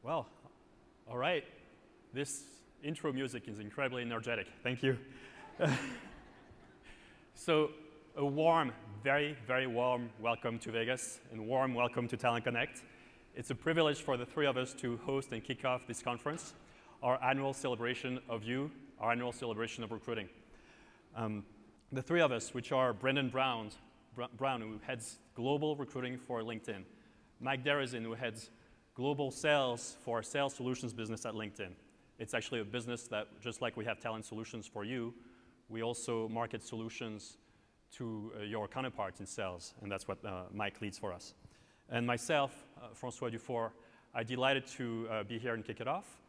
Well, all right. This intro music is incredibly energetic. Thank you. So a warm, very, very warm welcome to Vegas and warm welcome to Talent Connect. It's a privilege for the three of us to host and kick off this conference, our annual celebration of you, our annual celebration of recruiting. The three of us, which are Brendan Brown, who heads global recruiting for LinkedIn, Mike Derizin, who heads global sales for our sales solutions business at LinkedIn. It's actually a business that, just like we have talent solutions for you, we also market solutions to your counterparts in sales, and that's what Mike leads for us. And myself, François Dufour, I'm delighted to be here and kick it off.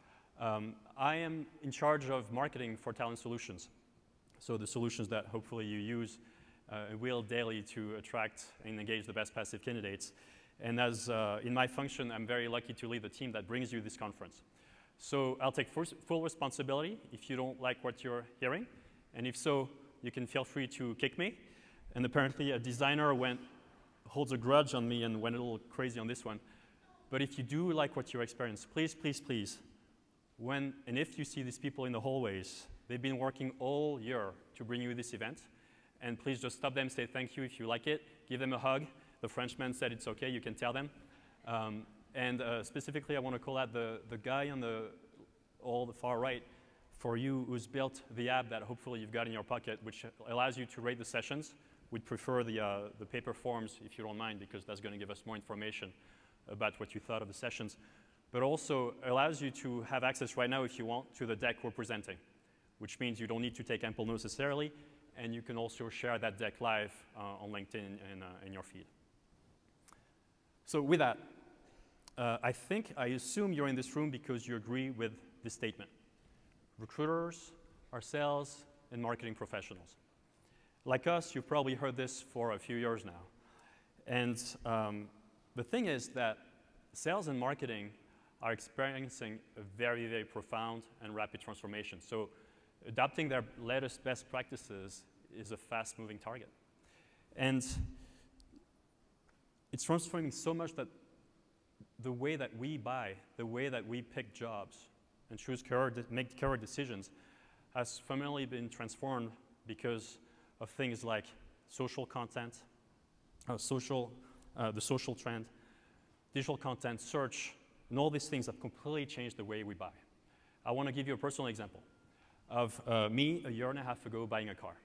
I am in charge of marketing for talent solutions, so the solutions that hopefully you use will daily to attract and engage the best passive candidates. And as in my function, I'm very lucky to lead the team that brings you this conference. So I'll take full responsibility if you don't like what you're hearing. And if so, you can feel free to kick me. And apparently a designer holds a grudge on me and went a little crazy on this one. But if you do like what you experience, please, please, please, when and if you see these people in the hallways, they've been working all year to bring you this event. And please just stop them, say thank you if you like it, give them a hug. The Frenchman said it's okay, you can tell them. Specifically, I want to call out the guy on the far right for you who's built the app that hopefully you've got in your pocket, which allows you to rate the sessions. We'd prefer the paper forms if you don't mind, because that's going to give us more information about what you thought of the sessions. But also allows you to have access right now, if you want, to the deck we're presenting, which means you don't need to take ample notes necessarily, and you can also share that deck live on LinkedIn and in your feed. So with that, I assume you're in this room because you agree with this statement. Recruiters are sales and marketing professionals. Like us, you've probably heard this for a few years now. And the thing is that sales and marketing are experiencing a very, very profound and rapid transformation. So adopting their latest best practices is a fast-moving target. And it's transforming so much that the way that we buy, the way that we pick jobs and make career decisions has fundamentally been transformed because of things like social content, the social trend, digital content, search, and all these things have completely changed the way we buy. I want to give you a personal example of me a year and a half ago buying a car.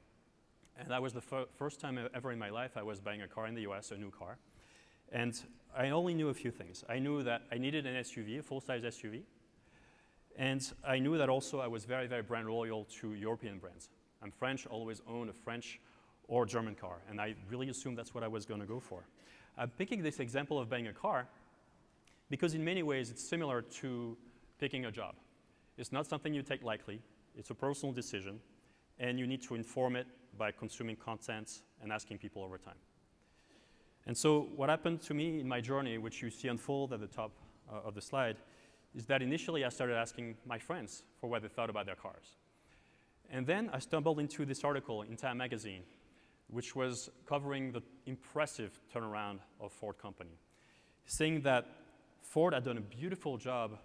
And that was the first time ever in my life I was buying a car in the US, a new car. And I only knew a few things. I knew that I needed an SUV, a full-size SUV. And I knew that also I was very, very brand loyal to European brands. I'm French, always own a French or German car. And I really assumed that's what I was going to go for. I'm picking this example of buying a car because in many ways it's similar to picking a job. It's not something you take lightly. It's a personal decision. And you need to inform it by consuming content and asking people over time. And so what happened to me in my journey, which you see unfold at the top of the slide, is that initially I started asking my friends for what they thought about their cars. And then I stumbled into this article in Time magazine, which was covering the impressive turnaround of Ford Company, saying that Ford had done a beautiful job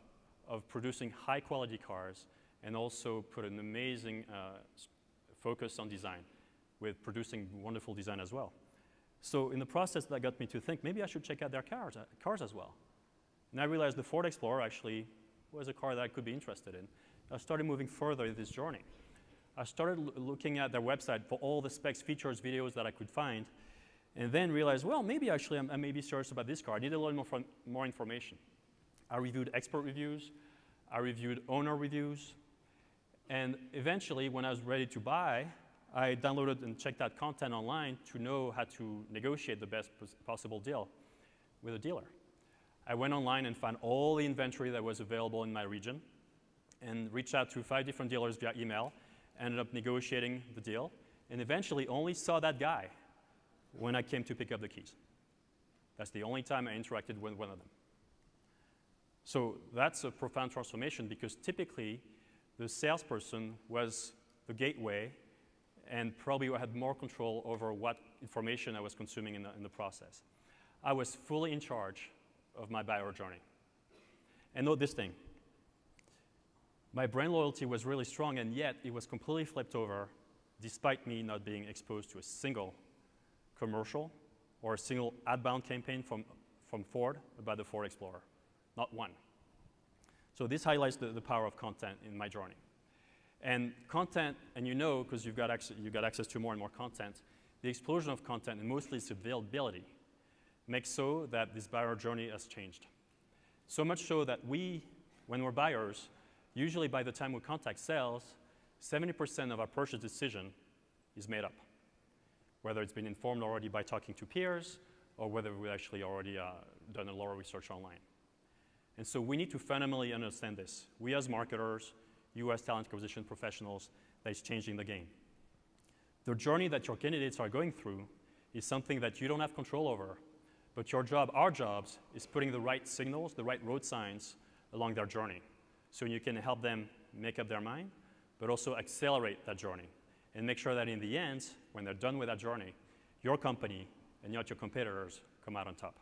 of producing high-quality cars and also put an amazing focus on design with producing wonderful design as well. So in the process, that got me to think, maybe I should check out their cars as well. And I realized the Ford Explorer actually was a car that I could be interested in. I started moving further in this journey. I started looking at their website for all the specs, features, videos that I could find, and then realized, well, maybe actually I may be serious about this car. I need a little more information. I reviewed expert reviews. I reviewed owner reviews. And eventually, when I was ready to buy, I downloaded and checked out content online to know how to negotiate the best possible deal with a dealer. I went online and found all the inventory that was available in my region and reached out to 5 different dealers via email, ended up negotiating the deal, and eventually only saw that guy when I came to pick up the keys. That's the only time I interacted with one of them. So that's a profound transformation because typically the salesperson was the gateway and probably had more control over what information I was consuming in the process. I was fully in charge of my buyer journey. And note this thing. My brand loyalty was really strong, and yet it was completely flipped over despite me not being exposed to a single commercial or a single outbound campaign from Ford about the Ford Explorer. Not one. So this highlights the power of content in my journey. And content, and you know, because you've got access to more and more content, the explosion of content, and mostly its availability, makes so that this buyer journey has changed. So much so that when we're buyers, usually by the time we contact sales, 70% of our purchase decision is made up, whether it's been informed already by talking to peers or whether we actually already done a lot of research online. And so we need to fundamentally understand this. We as marketers, you as talent acquisition professionals, that is changing the game. The journey that your candidates are going through is something that you don't have control over, but your job, our jobs, is putting the right signals, the right road signs along their journey. So you can help them make up their mind, but also accelerate that journey and make sure that in the end, when they're done with that journey, your company and not your competitors come out on top.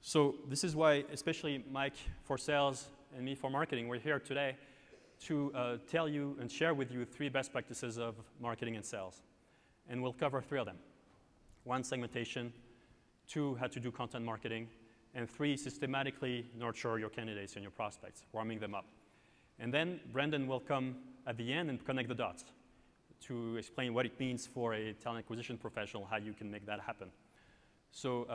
So this is why, especially Mike for sales and me for marketing, we're here today to tell you and share with you 3 best practices of marketing and sales. And we'll cover 3 of them. 1, segmentation. 2, how to do content marketing. And 3, systematically nurture your candidates and your prospects, warming them up. And then Brandon will come at the end and connect the dots to explain what it means for a talent acquisition professional, how you can make that happen. So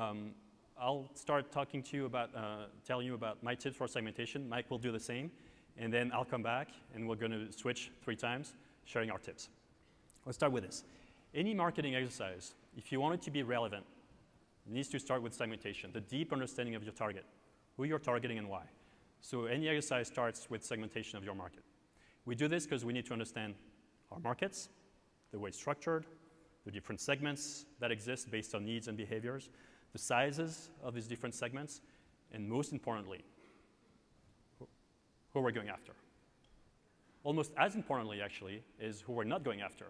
I'll start talking to you about, telling you about my tips for segmentation. Mike will do the same. And then I'll come back, and we're going to switch 3 times, sharing our tips. Let's start with this. Any marketing exercise, if you want it to be relevant, needs to start with segmentation, the deep understanding of your target, who you're targeting and why. So any exercise starts with segmentation of your market. We do this because we need to understand our markets, the way it's structured, the different segments that exist based on needs and behaviors, the sizes of these different segments, and most importantly, who we're going after. Almost as importantly, actually, is who we're not going after.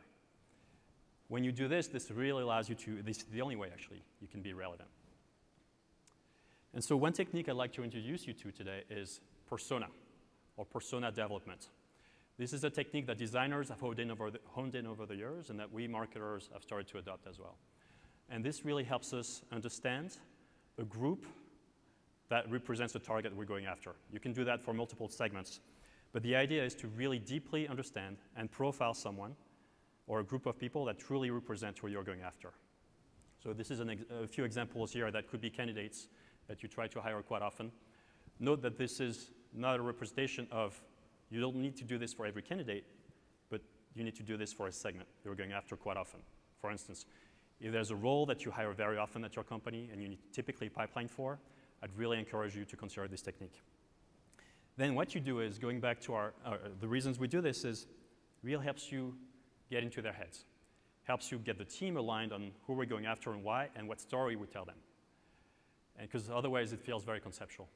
When you do this, this really allows you to, this is the only way, actually, you can be relevant. And so one technique I'd like to introduce you to today is persona, or persona development. This is a technique that designers have honed in over the years and that we marketers have started to adopt as well. And this really helps us understand a group that represents the target we're going after. You can do that for multiple segments. But the idea is to really deeply understand and profile someone or a group of people that truly represent who you're going after. So this is a few examples here that could be candidates that you try to hire quite often. Note that this is not a representation of, you don't need to do this for every candidate, but you need to do this for a segment you're going after quite often. For instance, if there's a role that you hire very often at your company and you need typically pipeline for, I'd really encourage you to consider this technique. Then what you do is, going back to the reasons we do this is, really helps you get into their heads. Helps you get the team aligned on who we're going after and why, and what story we tell them. And because otherwise it feels very conceptual.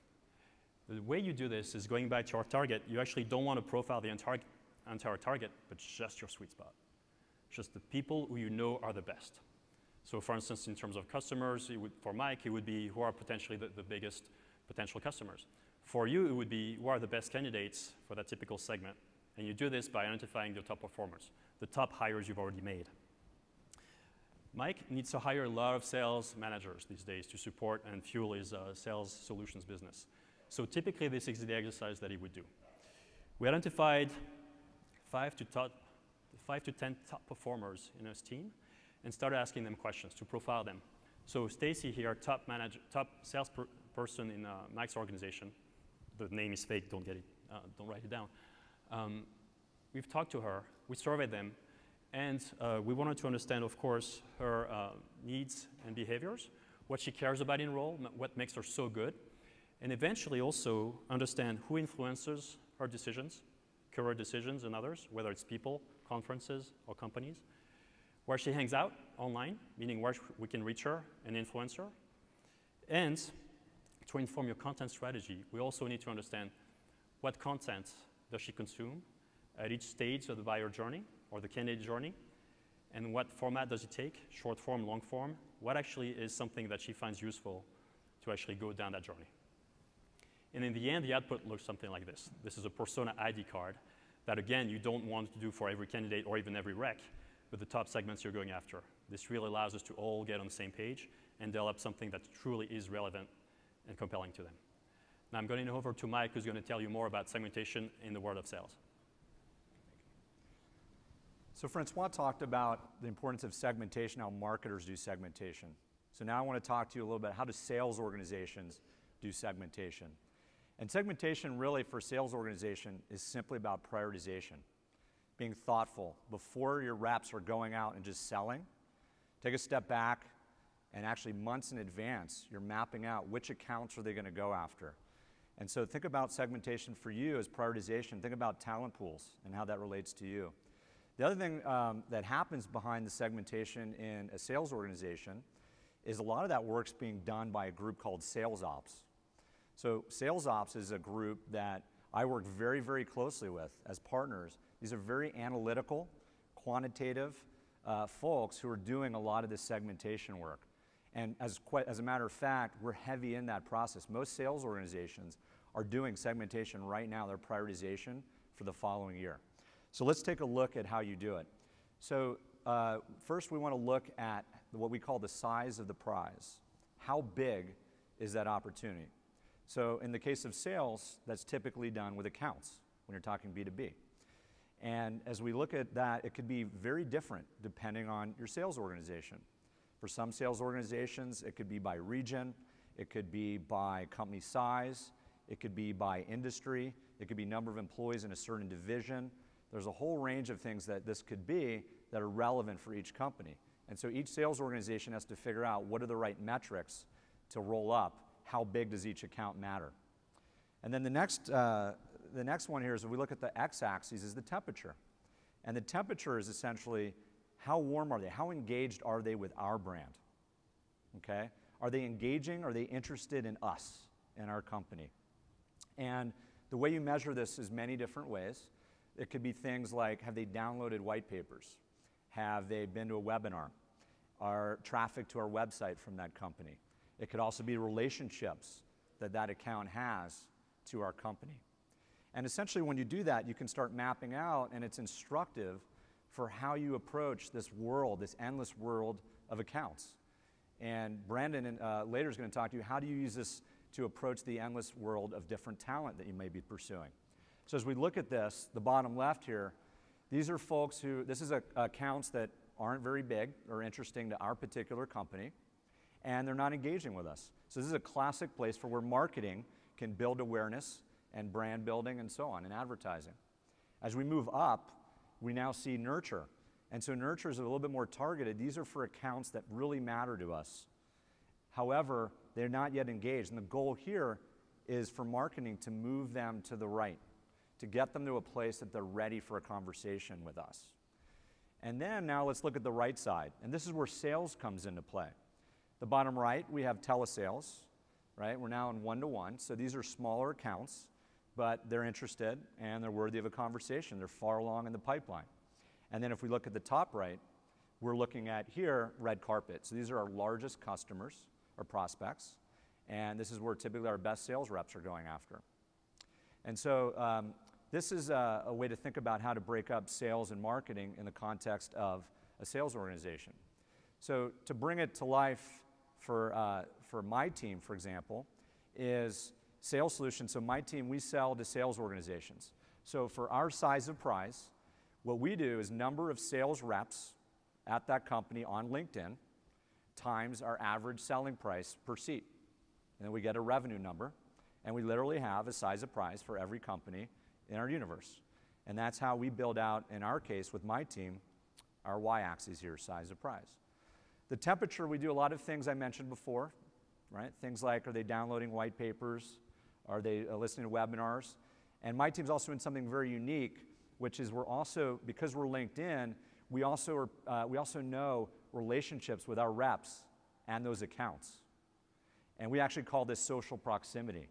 The way you do this is going back to our target. You actually don't want to profile the entire target, but just your sweet spot. Just the people who you know are the best. So for instance, in terms of customers, for Mike, it would be who are potentially the biggest potential customers. For you, it would be who are the best candidates for that typical segment. And you do this by identifying the top performers, the top hires you've already made. Mike needs to hire a lot of sales managers these days to support and fuel his sales solutions business. So typically, this is the exercise that he would do. We identified 5 to 10 top performers in his team and started asking them questions to profile them. So Stacy here, top salesperson in Mike's organization. The name is fake, don't write it down. We've talked to her, we surveyed them, and we wanted to understand, of course, her needs and behaviors, what she cares about in role, what makes her so good, and eventually also understand who influences her decisions, career decisions and others, whether it's people, conferences, or companies, where she hangs out online, meaning where we can reach her and influence her, and to inform your content strategy, we also need to understand what content does she consume at each stage of the buyer journey or the candidate journey, and what format does it take, short form, long form, what actually is something that she finds useful to actually go down that journey. And in the end, the output looks something like this. This is a persona ID card that, again, you don't want to do for every candidate or even every rec, but the top segments you're going after. This really allows us to all get on the same page and develop something that truly is relevant and compelling to them. Now I'm going over to Mike, who's going to tell you more about segmentation in the world of sales. So Francois talked about the importance of segmentation, how marketers do segmentation. So now I want to talk to you a little bit, how do sales organizations do segmentation? And segmentation really for sales organization is simply about prioritization, being thoughtful. Before your reps are going out and just selling, take a step back and actually months in advance, you're mapping out which accounts are they going to go after. And so think about segmentation for you as prioritization. Think about talent pools and how that relates to you. The other thing that happens behind the segmentation in a sales organization is a lot of that work's being done by a group called sales ops. So sales ops is a group that I work very, very closely with as partners. These are very analytical, quantitative folks who are doing a lot of this segmentation work. And as a matter of fact, we're heavy in that process. Most sales organizations are doing segmentation right now, their prioritization for the following year. So let's take a look at how you do it. So first we want to look at what we call the size of the prize. How big is that opportunity? So in the case of sales, that's typically done with accounts when you're talking B2B. And as we look at that, it could be very different depending on your sales organization. For some sales organizations, it could be by region, it could be by company size, it could be by industry, it could be number of employees in a certain division. There's a whole range of things that this could be that are relevant for each company. And so each sales organization has to figure out what are the right metrics to roll up, how big does each account matter. And then the next one here is if we look at the x-axis is the temperature. And the temperature is essentially how warm are they? How engaged are they with our brand? Okay? Are they engaging? Are they interested in us, in our company? And the way you measure this is many different ways. It could be things like, have they downloaded white papers? Have they been to a webinar? Are traffic to our website from that company? It could also be relationships that that account has to our company. And essentially when you do that, you can start mapping out, and it's instructive for how you approach this world, this endless world of accounts. And Brandon later is going to talk to you, how do you use this to approach the endless world of different talent that you may be pursuing? So as we look at this, the bottom left here, these are folks who, this is accounts that aren't very big or interesting to our particular company, and they're not engaging with us. So this is a classic place for where marketing can build awareness and brand building and so on, and advertising. As we move up, we now see nurture. And so nurture is a little bit more targeted. These are for accounts that really matter to us. However, they're not yet engaged. And the goal here is for marketing to move them to the right, to get them to a place that they're ready for a conversation with us. And then now let's look at the right side. And this is where sales comes into play. The bottom right, we have telesales, right? We're now in one-to-one. So these are smaller accounts, but they're interested and they're worthy of a conversation. They're far along in the pipeline. And then if we look at the top right, we're looking at here, red carpet. So these are our largest customers or prospects. And this is where typically our best sales reps are going after. And so this is a way to think about how to break up sales and marketing in the context of a sales organization. So to bring it to life for my team, for example, is sales solutions. So my team, we sell to sales organizations. So for our size of prize, what we do is number of sales reps at that company on LinkedIn times our average selling price per seat. And then we get a revenue number, and we literally have a size of prize for every company in our universe. And that's how we build out, in our case, with my team, our y-axis here, size of prize. The temperature, we do a lot of things I mentioned before, right? Things like, are they downloading white papers? Are they listening to webinars? And my team's also in something very unique, which is we're also, because we're LinkedIn, we also know relationships with our reps and those accounts. And we actually call this social proximity.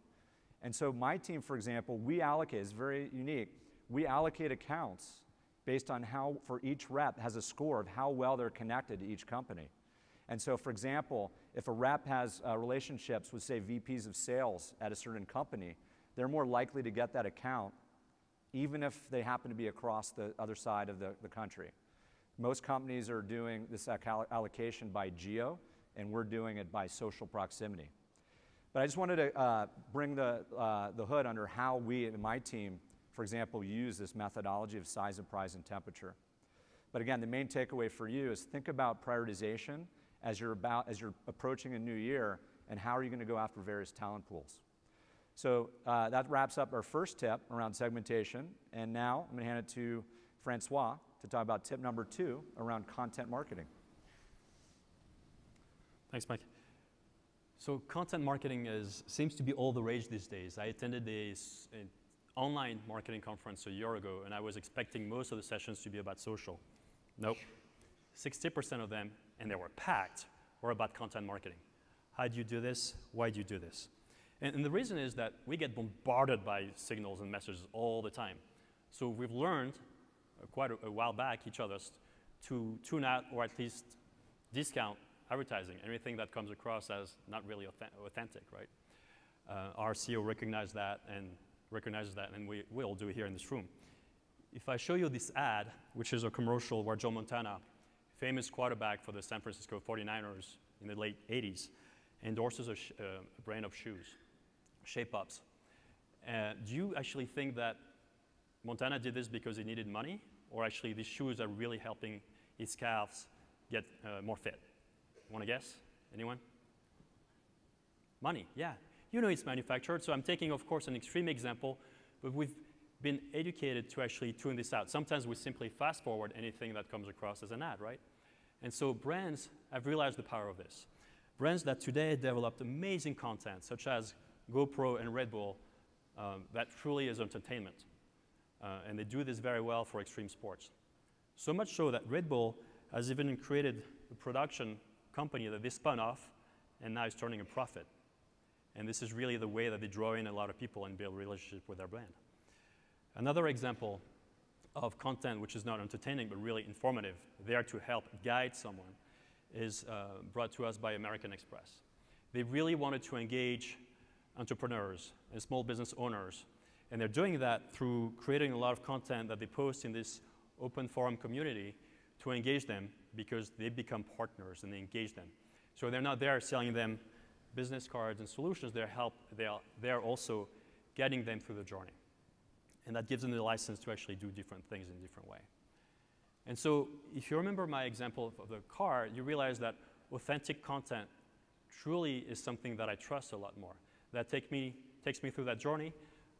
And so my team, for example, we allocate, it's very unique, we allocate accounts based on how, for each rep has a score of how well they're connected to each company. And so, for example, if a rep has relationships with, say, VPs of sales at a certain company, they're more likely to get that account even if they happen to be across the other side of the country. Most companies are doing this allocation by geo, and we're doing it by social proximity. But I just wanted to bring the hood under how we in my team, for example, use this methodology of size of prize and temperature. But again, the main takeaway for you is think about prioritization as you're approaching a new year, and how are you going to go after various talent pools. So that wraps up our first tip around segmentation, and now I'm going to hand it to Francois to talk about tip number 2 around content marketing. Thanks, Mike. So content marketing seems to be all the rage these days. I attended an online marketing conference a year ago, and I was expecting most of the sessions to be about social. Nope. 60% of them, and they were packed, were about content marketing. How do you do this? Why do you do this? And the reason is that we get bombarded by signals and messages all the time. So we've learned quite a while back, each of us, to tune out or at least discount advertising, anything that comes across as not really authentic, right? Our CEO recognizes that, and we all do it here in this room. If I show you this ad, which is a commercial where Joe Montana, famous quarterback for the San Francisco 49ers in the late 80s, endorses a brand of shoes, Shape-Ups. Do you actually think that Montana did this because he needed money, or actually these shoes are really helping his calves get more fit? Want to guess? Anyone? Money, yeah. You know it's manufactured, so I'm taking, of course, an extreme example, but we've been educated to actually tune this out. Sometimes we simply fast forward anything that comes across as an ad, right? And so brands have realized the power of this. Brands that today developed amazing content, such as GoPro and Red Bull, that truly is entertainment. And they do this very well for extreme sports. So much so that Red Bull has even created a production company that they spun off and now is turning a profit. And this is really the way that they draw in a lot of people and build a relationship with their brand. Another example of content which is not entertaining but really informative, there to help guide someone, is brought to us by American Express. They really wanted to engage entrepreneurs and small business owners, and they're doing that through creating a lot of content that they post in this open forum community to engage them, because they become partners and they engage them. So they're not there selling them business cards and solutions, they're also getting them through the journey. And that gives them the license to actually do different things in a different way. And so if you remember my example of the car, you realize that authentic content truly is something that I trust a lot more. That takes me through that journey,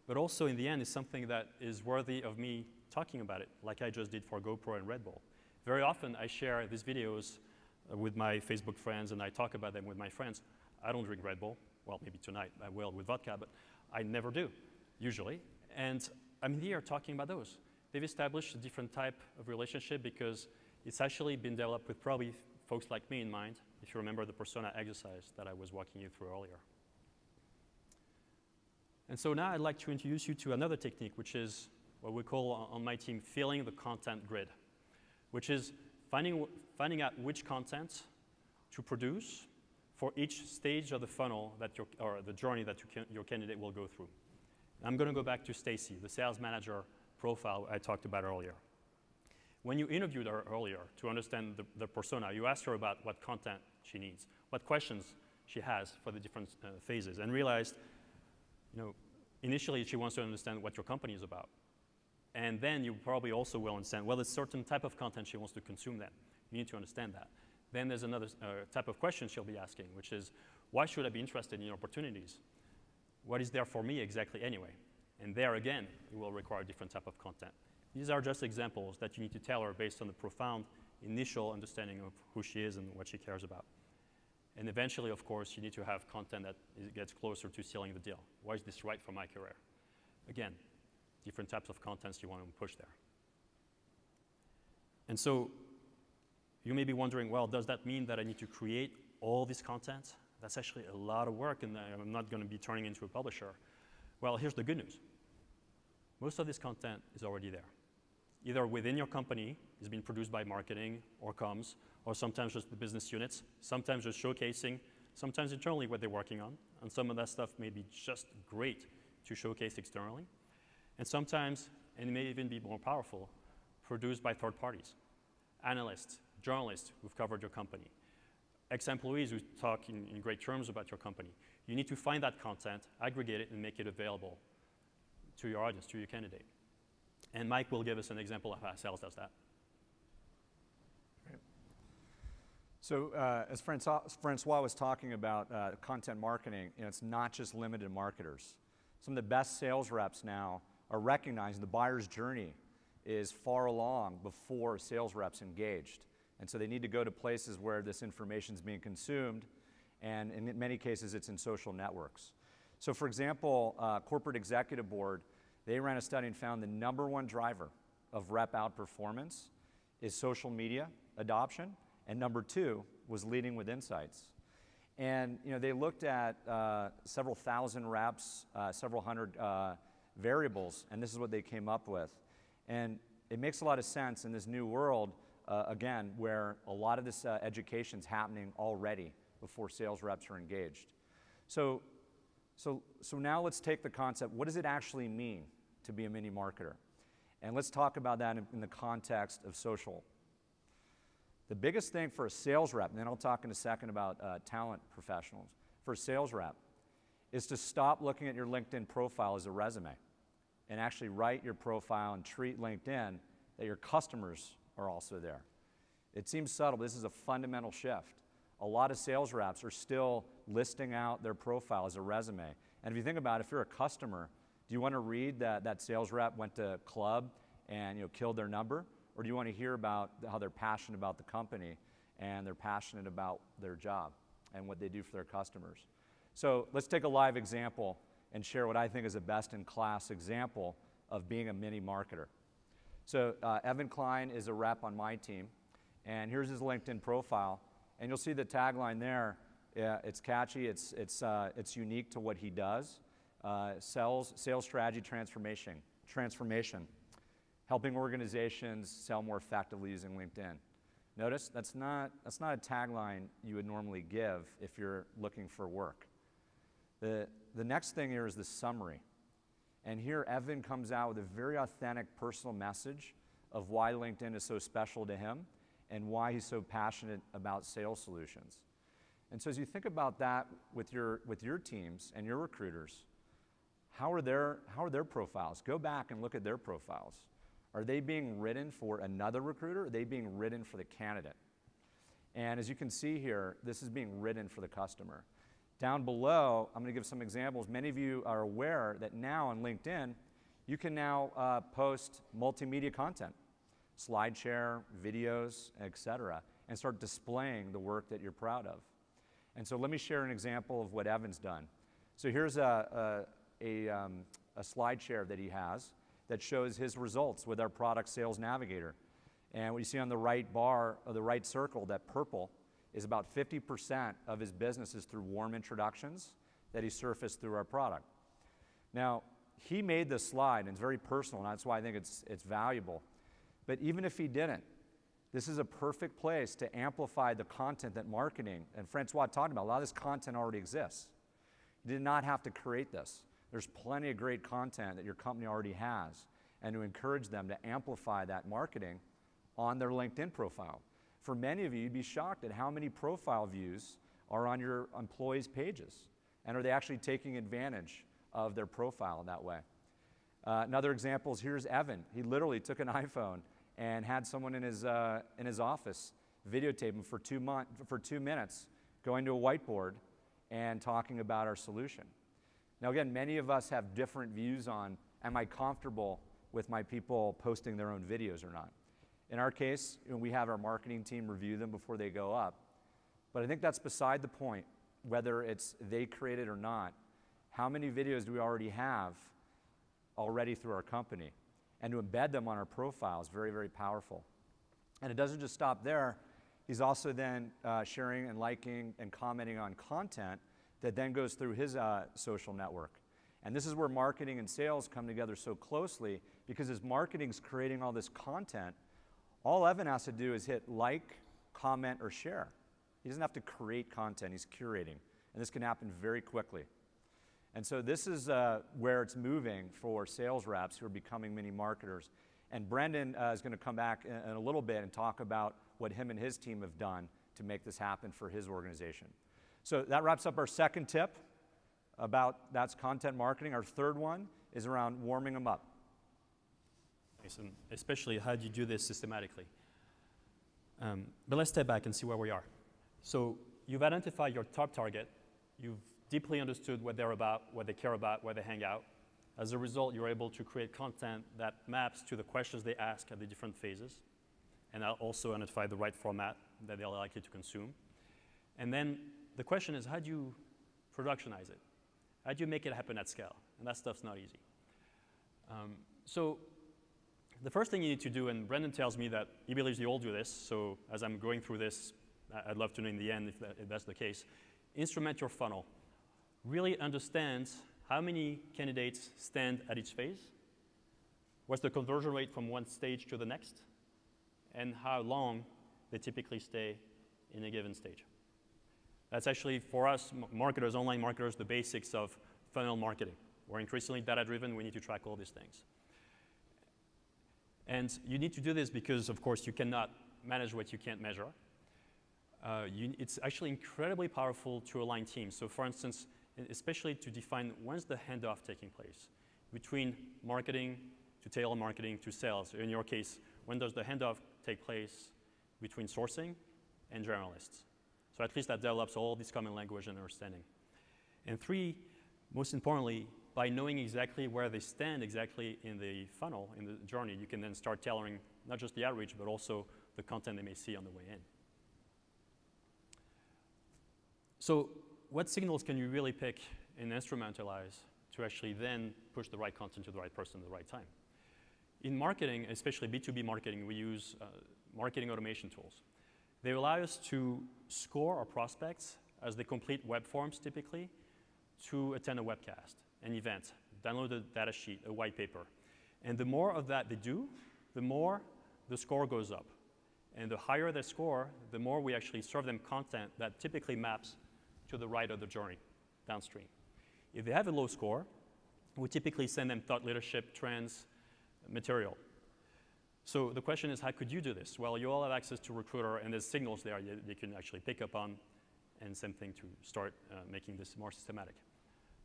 but also in the end is something that is worthy of me talking about it, like I just did for GoPro and Red Bull. Very often I share these videos with my Facebook friends and I talk about them with my friends. I don't drink Red Bull. Well, maybe tonight I will with vodka, but I never do, usually. And I'm here talking about those. They've established a different type of relationship because it's actually been developed with probably folks like me in mind, if you remember the persona exercise that I was walking you through earlier. And so now I'd like to introduce you to another technique, which is what we call on my team filling the content grid, which is finding out which content to produce for each stage of the funnel that or the journey that your candidate will go through. I'm going to go back to Stacy, the sales manager profile I talked about earlier. When you interviewed her earlier to understand the persona, you asked her about what content she needs, what questions she has for the different phases, and realized, initially she wants to understand what your company is about. And then you probably also will understand, well, there's a certain type of content she wants to consume then. You need to understand that. Then there's another type of question she'll be asking, which is, why should I be interested in your opportunities? What is there for me exactly anyway? And there again, it will require a different type of content. These are just examples that you need to tell her based on the profound initial understanding of who she is and what she cares about. And eventually, of course, you need to have content that gets closer to sealing the deal. Why is this right for my career? Again, different types of contents you want to push there. And so you may be wondering, well, does that mean that I need to create all this content? That's actually a lot of work, and I'm not going to be turning into a publisher. Well, here's the good news. Most of this content is already there. Either within your company, it's been produced by marketing or comms, or sometimes just the business units, sometimes just showcasing, sometimes internally what they're working on, and some of that stuff may be just great to showcase externally. And sometimes, and it may even be more powerful, produced by third parties, analysts, journalists who've covered your company, ex-employees who talk in great terms about your company. You need to find that content, aggregate it, and make it available to your audience, to your candidate. And Mike will give us an example of how sales does that. Great. So as Francois was talking about content marketing, it's not just limited marketers. Some of the best sales reps now are recognizing the buyer's journey is far along before sales reps engaged. And so they need to go to places where this information is being consumed, and in many cases it's in social networks. So for example, Corporate Executive Board, they ran a study and found the #1 driver of rep outperformance is social media adoption, and #2 was leading with insights. And they looked at several thousand reps, several hundred variables, and this is what they came up with. And it makes a lot of sense in this new world, again, where a lot of this education's happening already before sales reps are engaged. So now let's take the concept, what does it actually mean to be a mini marketer? And let's talk about that in the context of social. The biggest thing for a sales rep, and then I'll talk in a second about talent professionals, for a sales rep, is to stop looking at your LinkedIn profile as a resume and actually write your profile and treat LinkedIn that your customers are also there. It seems subtle, but this is a fundamental shift. A lot of sales reps are still listing out their profile as a resume. And if you think about it, if you're a customer, do you want to read that that sales rep went to club and killed their number? Or do you want to hear about how they're passionate about the company and they're passionate about their job and what they do for their customers? So let's take a live example and share what I think is a best-in-class example of being a mini marketer. So Evan Klein is a rep on my team, and here's his LinkedIn profile. And you'll see the tagline there. It's catchy. It's unique to what he does. Sales strategy transformation, helping organizations sell more effectively using LinkedIn. Notice that's not a tagline you would normally give if you're looking for work. The next thing here is the summary. And here Evan comes out with a very authentic personal message of why LinkedIn is so special to him and why he's so passionate about sales solutions. And so as you think about that with your teams and your recruiters, how are their profiles? Go back and look at their profiles. Are they being written for another recruiter, or are they being written for the candidate? And as you can see here, this is being written for the customer. Down below, I'm going to give some examples. Many of you are aware that now on LinkedIn, you can now post multimedia content, slide share, videos, etc., and start displaying the work that you're proud of. And so let me share an example of what Evan's done. So here's a slide share that he has that shows his results with our product Sales Navigator. And what you see on the right bar, or the right circle, that purple, is about 50% of his business is through warm introductions that he surfaced through our product. Now, he made this slide, and it's very personal, and that's why I think it's valuable. But even if he didn't, this is a perfect place to amplify the content that marketing, and Francois talked about, a lot of this content already exists. You did not have to create this. There's plenty of great content that your company already has, and to encourage them to amplify that marketing on their LinkedIn profile. For many of you, you'd be shocked at how many profile views are on your employees' pages, and are they actually taking advantage of their profile in that way. Another example is here's Evan. He literally took an iPhone and had someone in his office videotape him for 2 minutes, going to a whiteboard and talking about our solution. Now again, many of us have different views on, am I comfortable with my people posting their own videos or not? In our case, we have our marketing team review them before they go up. But I think that's beside the point, whether it's they create it or not. How many videos do we already have already through our company? And to embed them on our profile is very, very powerful. And it doesn't just stop there. He's also then sharing and liking and commenting on content that then goes through his social network. And this is where marketing and sales come together so closely, because as marketing's creating all this content, all Evan has to do is hit like, comment, or share. He doesn't have to create content, he's curating. And this can happen very quickly. And so this is where it's moving for sales reps who are becoming mini marketers. And Brendan is going to come back in a little bit and talk about what him and his team have done to make this happen for his organization. So that wraps up our second tip about that's content marketing. Our third one is around warming them up. Nice, and especially how do you do this systematically? But let's step back and see where we are. So you've identified your top target. You've deeply understood what they're about, what they care about, where they hang out. As a result, you're able to create content that maps to the questions they ask at the different phases, and also identify the right format that they're likely to consume. And then the question is, how do you productionize it? How do you make it happen at scale? And that stuff's not easy. So the first thing you need to do, and Brendan tells me that he believes you all do this, so as I'm going through this, I'd love to know in the end if that's the case, instrument your funnel. Really understand how many candidates stand at each phase, what's the conversion rate from one stage to the next, and how long they typically stay in a given stage. That's actually, for us marketers, online marketers, the basics of funnel marketing. We're increasingly data-driven. We need to track all these things. And you need to do this because, of course, you cannot manage what you can't measure. It's actually incredibly powerful to align teams. So for instance, especially to define when's the handoff taking place between marketing to telemarketing to sales. In your case, when does the handoff take place between sourcing and generalists? So at least that develops all this common language and understanding. And three, most importantly, by knowing exactly where they stand exactly in the funnel, in the journey, you can then start tailoring not just the outreach, but also the content they may see on the way in. So what signals can you really pick and instrumentalize to actually then push the right content to the right person at the right time? In marketing, especially B2B marketing, we use marketing automation tools. They allow us to score our prospects as they complete web forms typically to attend a webcast, an event, download a data sheet, a white paper. And the more of that they do, the more the score goes up. And the higher the score, the more we actually serve them content that typically maps to the right of the journey downstream. If they have a low score, we typically send them thought leadership, trends, material. So the question is, how could you do this? Well, you all have access to Recruiter, and there's signals there you can actually pick up on, and same thing to start making this more systematic.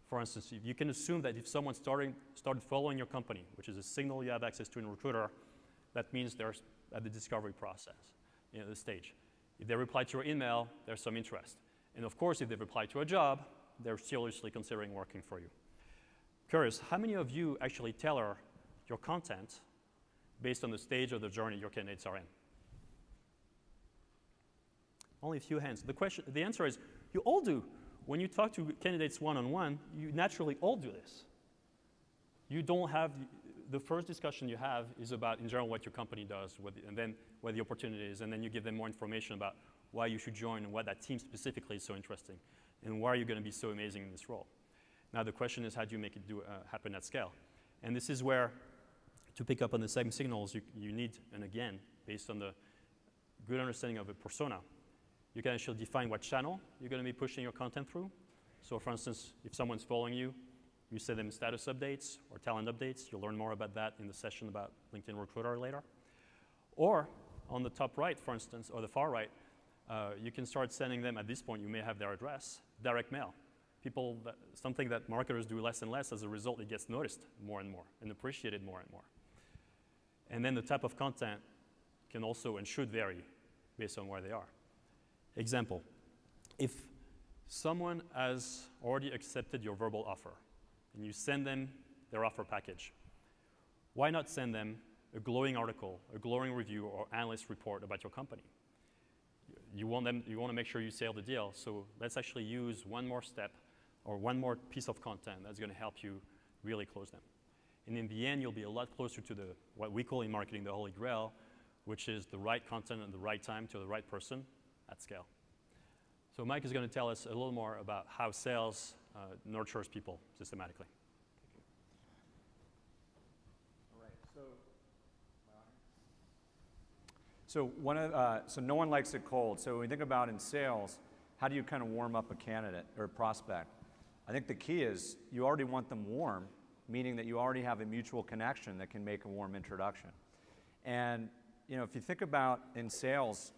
For instance, if you can assume that if someone started following your company, which is a signal you have access to in Recruiter, that means they're at the discovery process, the stage. If they reply to your email, there's some interest. And of course, if they've applied to a job, they're seriously considering working for you. Curious, how many of you actually tailor your content based on the stage of the journey your candidates are in? Only a few hands. The answer is, you all do. When you talk to candidates one-on-one, you naturally all do this. You don't have, the first discussion you have is about, in general, what your company does, and then what the opportunity is, and then you give them more information about why you should join and why that team specifically is so interesting, and why are you going to be so amazing in this role. Now the question is, how do you make it happen at scale? And this is where, to pick up on the segment signals, you need, and again, based on the good understanding of a persona, you can actually define what channel you're going to be pushing your content through. So for instance, if someone's following you, you send them status updates or talent updates. You'll learn more about that in the session about LinkedIn Recruiter later. Or on the top right, for instance, or the far right, you can start sending them, at this point, you may have their address, direct mail. Something that marketers do less and less, as a result, it gets noticed more and more and appreciated more and more. And then the type of content can also and should vary based on where they are. Example, if someone has already accepted your verbal offer and you send them their offer package, why not send them a glowing article, a glowing review, or analyst report about your company? You want to make sure you seal the deal, so let's actually use one more step or one more piece of content that's going to help you really close them. And in the end, you'll be a lot closer to what we call in marketing the Holy Grail, which is the right content at the right time to the right person at scale. So Mike is going to tell us a little more about how sales nurtures people systematically. All right. So no one likes it cold. So when we think about in sales, how do you kind of warm up a candidate or a prospect? I think the key is you already want them warm, meaning that you already have a mutual connection that can make a warm introduction. And if you think about in sales,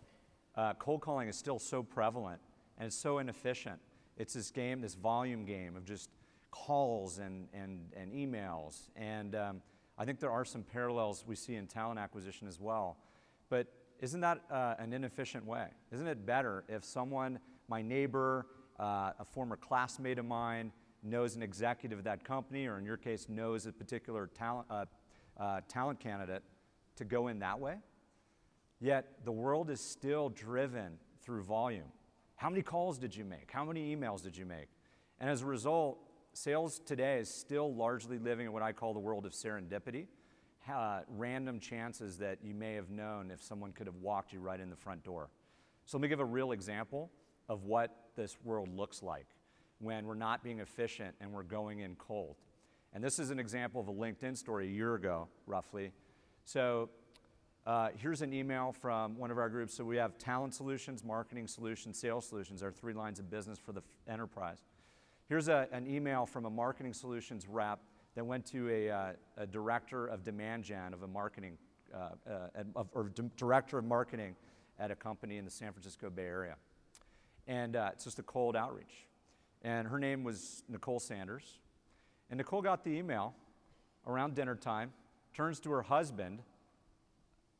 cold calling is still so prevalent and it's so inefficient. It's this game, this volume game of just calls and emails. And I think there are some parallels we see in talent acquisition as well. But isn't that an inefficient way? Isn't it better if someone, my neighbor, a former classmate of mine, knows an executive of that company, or in your case, knows a particular talent candidate, to go in that way? Yet the world is still driven through volume. How many calls did you make? How many emails did you make? And as a result, sales today is still largely living in what I call the world of serendipity, random chances that you may have known if someone could have walked you right in the front door. So let me give a real example of what this world looks like when we're not being efficient and we're going in cold. And this is an example of a LinkedIn story a year ago, roughly. So here's an email from one of our groups. So we have talent solutions, marketing solutions, sales solutions, our 3 lines of business for the enterprise. Here's an email from a marketing solutions rep that went to a director of demand gen of a marketing, or director of marketing at a company in the San Francisco Bay Area. And it's just a cold outreach. And her name was Nicole Sanders. And Nicole got the email around dinner time, turns to her husband,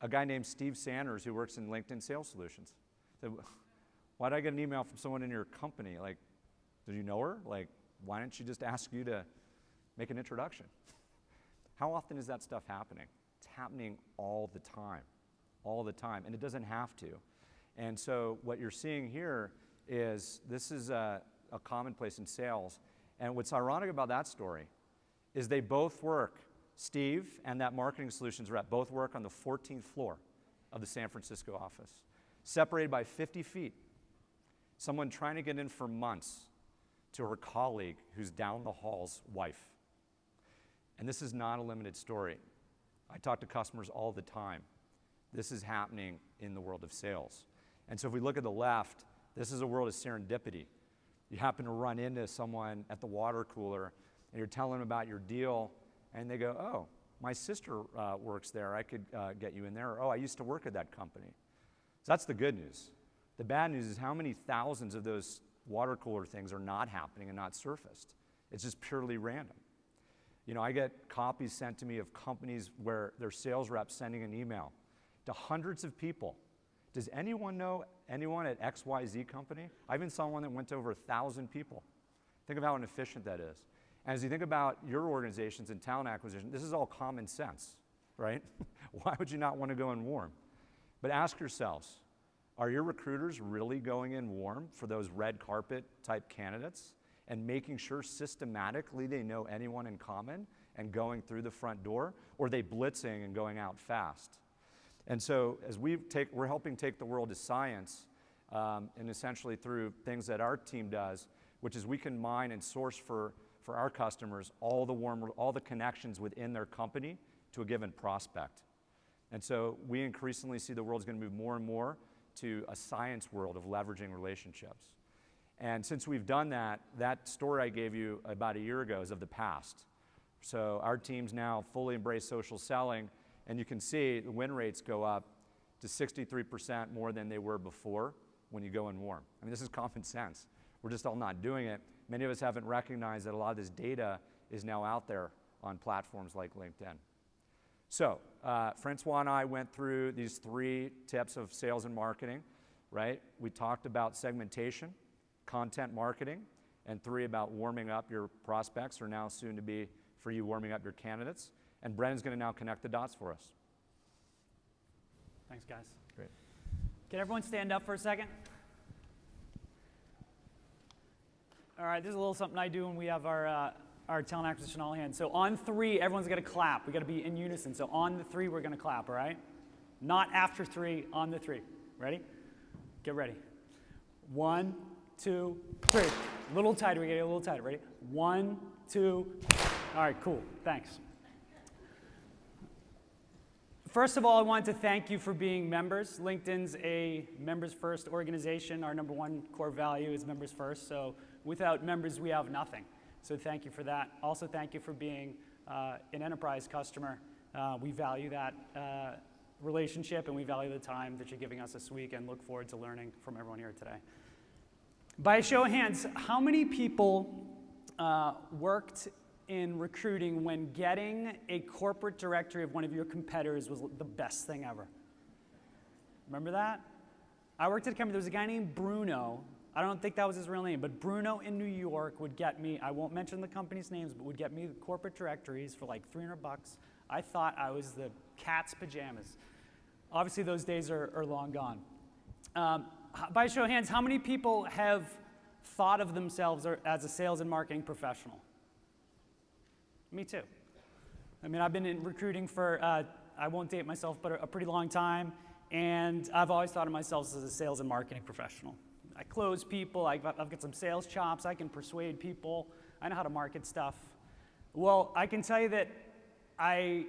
a guy named Steve Sanders who works in LinkedIn Sales Solutions. Said, why did I get an email from someone in your company? Like, did you know her? Like, why didn't she just ask you to make an introduction? How often is that stuff happening? It's happening all the time, and it doesn't have to. And so what you're seeing here is this is a commonplace in sales. And what's ironic about that story is they both work, Steve and that marketing solutions rep both work on the 14th floor of the San Francisco office, separated by 50 feet. Someone trying to get in for months to her colleague who's down the hall's wife. And this is not a limited story. I talk to customers all the time. This is happening in the world of sales. And so if we look at the left, this is a world of serendipity. You happen to run into someone at the water cooler and you're telling them about your deal and they go, oh, my sister works there, I could get you in there. Or, oh, I used to work at that company. So that's the good news. The bad news is how many thousands of those water cooler things are not happening and not surfaced. It's just purely random. I get copies sent to me of companies where their sales reps sending an email to hundreds of people. Does anyone know anyone at XYZ company? I even saw one that went to over 1,000 people. Think of how inefficient that is. And as you think about your organizations and talent acquisition, this is all common sense, right? Why would you not want to go in warm? But ask yourselves, are your recruiters really going in warm for those red carpet type candidates and making sure systematically they know anyone in common and going through the front door? Or are they blitzing and going out fast? And so as we're helping take the world to science, and essentially through things that our team does, which is we can mine and source for our customers all the connections within their company to a given prospect. And so we increasingly see the world's going to move more and more to a science world of leveraging relationships. And since we've done that, that story I gave you about a year ago is of the past. So our teams now fully embrace social selling, and you can see the win rates go up to 63% more than they were before when you go in warm. I mean, this is common sense. We're just all not doing it. Many of us haven't recognized that a lot of this data is now out there on platforms like LinkedIn. So Francois and I went through these 3 tips of sales and marketing, right? We talked about segmentation, content marketing, and 3 about warming up your prospects, or now soon to be for you warming up your candidates. And Brennan's going to now connect the dots for us. Thanks, guys. Great. Can everyone stand up for a second? All right, this is a little something I do when we have our talent acquisition all hands. So on 3, everyone's going to clap. We've got to be in unison. So on the 3, we're going to clap, all right? Not after 3, on the 3. Ready? Get ready. 1, 2, 3. A little tighter. We got to get a little tighter. Ready? 1, 2. All right, cool. Thanks. First of all, I want to thank you for being members. LinkedIn's a members-first organization. Our #1 core value is members first. So Without members, we have nothing. So thank you for that. Also, thank you for being an enterprise customer. We value that relationship, and we value the time that you're giving us this week, and look forward to learning from everyone here today. By a show of hands, how many people worked in recruiting when getting a corporate directory of one of your competitors was the best thing ever? Remember that? I worked at a company, there was a guy named Bruno. I don't think that was his real name, but Bruno in New York would get me, I won't mention the company's names, but would get me the corporate directories for like $300. I thought I was the cat's pajamas. Obviously, those days are long gone. By a show of hands, how many people have thought of themselves as a sales and marketing professional? Me too. I mean, I've been in recruiting for, I won't date myself, but a pretty long time, and I've always thought of myself as a sales and marketing professional. I close people, I've got some sales chops, I can persuade people, I know how to market stuff. Well, I can tell you that I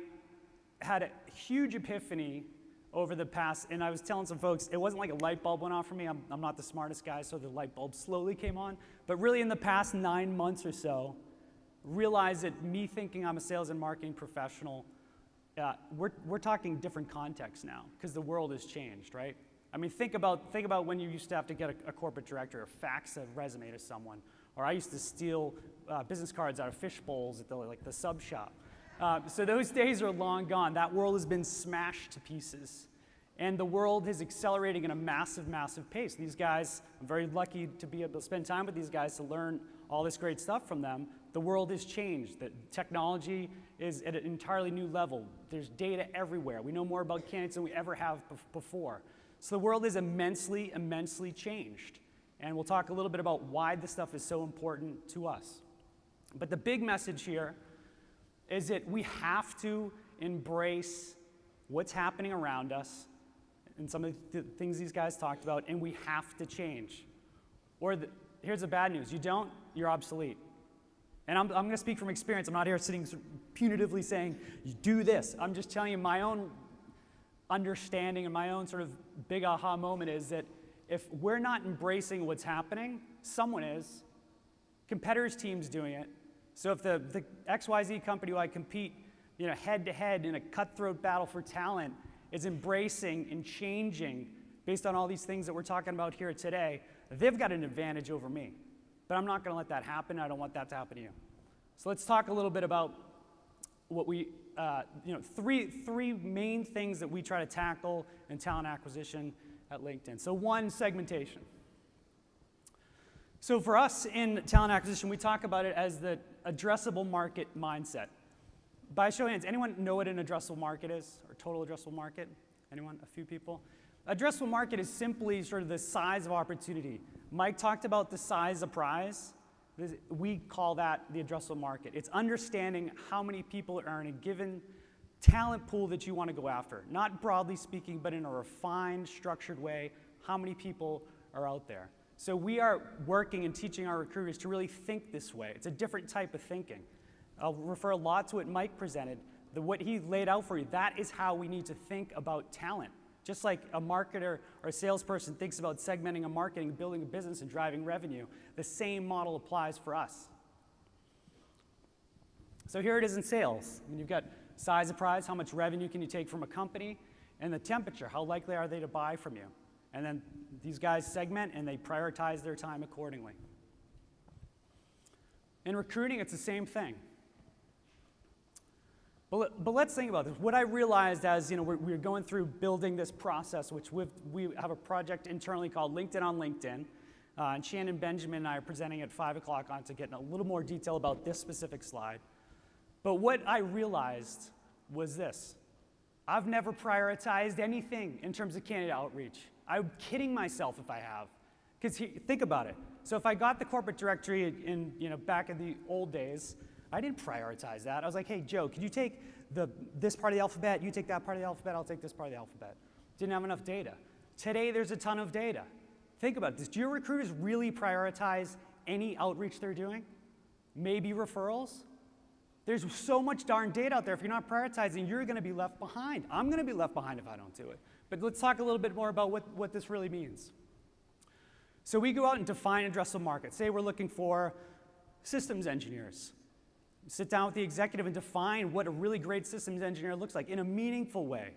had a huge epiphany over the past, and I was telling some folks, it wasn't like a light bulb went off for me. I'm not the smartest guy, so the light bulb slowly came on. But really in the past 9 months or so, realized that me thinking I'm a sales and marketing professional, we're talking different contexts now, because the world has changed, right? I mean, think about when you used to have to get a corporate director or fax a resume to someone, or I used to steal business cards out of fish bowls at the sub shop. So those days are long gone. That world has been smashed to pieces. And the world is accelerating at a massive, massive pace. These guys, I'm very lucky to be able to spend time with these guys to learn all this great stuff from them. The world has changed. The technology is at an entirely new level. There's data everywhere. We know more about candidates than we ever have before. So the world is immensely, immensely changed. And we'll talk a little bit about why this stuff is so important to us. But the big message here is that we have to embrace what's happening around us and some of the things these guys talked about, and we have to change. Or here's the bad news. You don't, you're obsolete. And I'm going to speak from experience. I'm not here sitting punitively saying, you do this. I'm just telling you my own understanding and my own sort of big aha moment is that if we're not embracing what's happening, someone is. Competitors' team's doing it. So if the XYZ company who I compete head-to-head in a cutthroat battle for talent is embracing and changing based on all these things that we're talking about here today, they've got an advantage over me. But I'm not going to let that happen. I don't want that to happen to you. So let's talk a little bit about what we, three main things that we try to tackle in talent acquisition at LinkedIn. So one, segmentation. So for us in talent acquisition, we talk about it as the addressable market mindset. By a show of hands, anyone know what an addressable market is, or total addressable market? Anyone? A few people? Addressable market is simply sort of the size of opportunity. Mike talked about the size of prize. We call that the addressable market. It's understanding how many people are in a given talent pool that you want to go after. Not broadly speaking, but in a refined, structured way, how many people are out there. So we are working and teaching our recruiters to really think this way. It's a different type of thinking. I'll refer a lot to what Mike presented. What he laid out for you, that is how we need to think about talent. Just like a marketer or a salesperson thinks about segmenting a marketing, building a business, and driving revenue, the same model applies for us. So here it is in sales. I mean, you've got size of prize, how much revenue can you take from a company, and the temperature, how likely are they to buy from you? And then these guys segment and they prioritize their time accordingly. In recruiting, it's the same thing. But let's think about this. What I realized as we're going through building this process, which we have a project internally called LinkedIn on LinkedIn, and Shannon Benjamin and I are presenting at 5 o'clock on to get in a little more detail about this specific slide. But what I realized was this. I've never prioritized anything in terms of candidate outreach. I'm kidding myself if I have. Because think about it. So if I got the corporate directory in back in the old days, I didn't prioritize that. I was like, hey, Joe, could you take this part of the alphabet? You take that part of the alphabet. I'll take this part of the alphabet. Didn't have enough data. Today, there's a ton of data. Think about this. Do your recruiters really prioritize any outreach they're doing? Maybe referrals? There's so much darn data out there. If you're not prioritizing, you're going to be left behind. I'm going to be left behind if I don't do it. But let's talk a little bit more about what this really means. So we go out and define addressable markets. Say we're looking for systems engineers. Sit down with the executive and define what a really great systems engineer looks like in a meaningful way,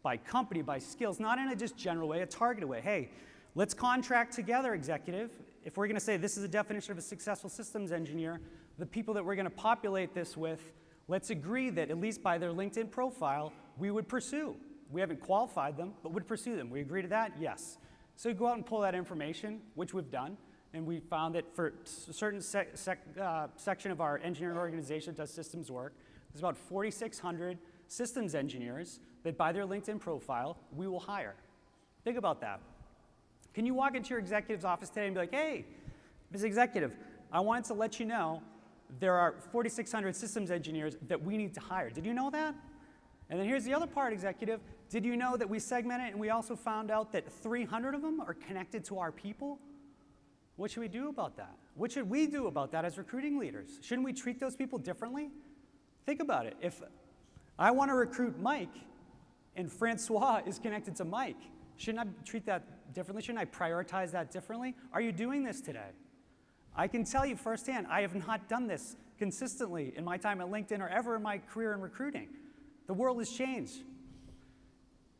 by company, by skills, not in a just general way, a targeted way. Hey, let's contract together, executive. If we're going to say this is a definition of a successful systems engineer, the people that we're going to populate this with, let's agree that at least by their LinkedIn profile, we would pursue. We haven't qualified them, but would pursue them. We agree to that? Yes. So we go out and pull that information, which we've done, and we found that for a certain section of our engineering organization that does systems work, there's about 4,600 systems engineers that by their LinkedIn profile, we will hire. Think about that. Can you walk into your executive's office today and be like, hey, Ms. Executive, I wanted to let you know there are 4,600 systems engineers that we need to hire. Did you know that? And then here's the other part, executive. Did you know that we segmented and we also found out that 300 of them are connected to our people? What should we do about that? What should we do about that as recruiting leaders? Shouldn't we treat those people differently? Think about it. If I want to recruit Mike and Francois is connected to Mike, shouldn't I treat that differently? Shouldn't I prioritize that differently? Are you doing this today? I can tell you firsthand, I have not done this consistently in my time at LinkedIn or ever in my career in recruiting. The world has changed.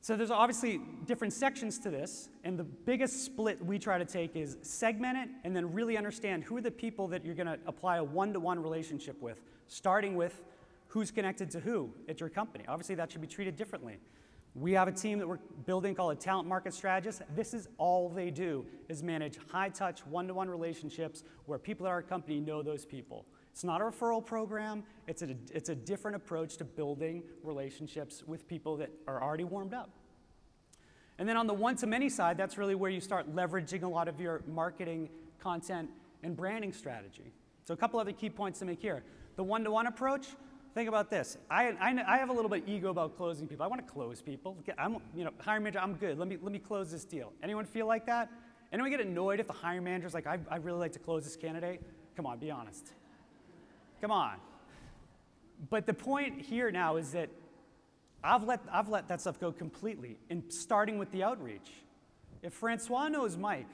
So there's obviously different sections to this, and the biggest split we try to take is segment it and then really understand who are the people that you're going to apply a one-to-one relationship with, starting with who's connected to who at your company. Obviously, that should be treated differently. We have a team that we're building called a talent market strategist. This is all they do, is manage high-touch, one-to-one relationships where people at our company know those people. It's not a referral program. It's a different approach to building relationships with people that are already warmed up. And then on the one-to-many side, that's really where you start leveraging a lot of your marketing, content, and branding strategy. So a couple other key points to make here. The one-to-one approach, think about this. I have a little bit of ego about closing people. I want to close people. Hiring manager, I'm good. Let me close this deal. Anyone feel like that? Anyone get annoyed if the hiring manager's like, I really like to close this candidate? Come on, be honest. Come on. But the point here now is that I've let that stuff go completely, and starting with the outreach. If Francois knows Mike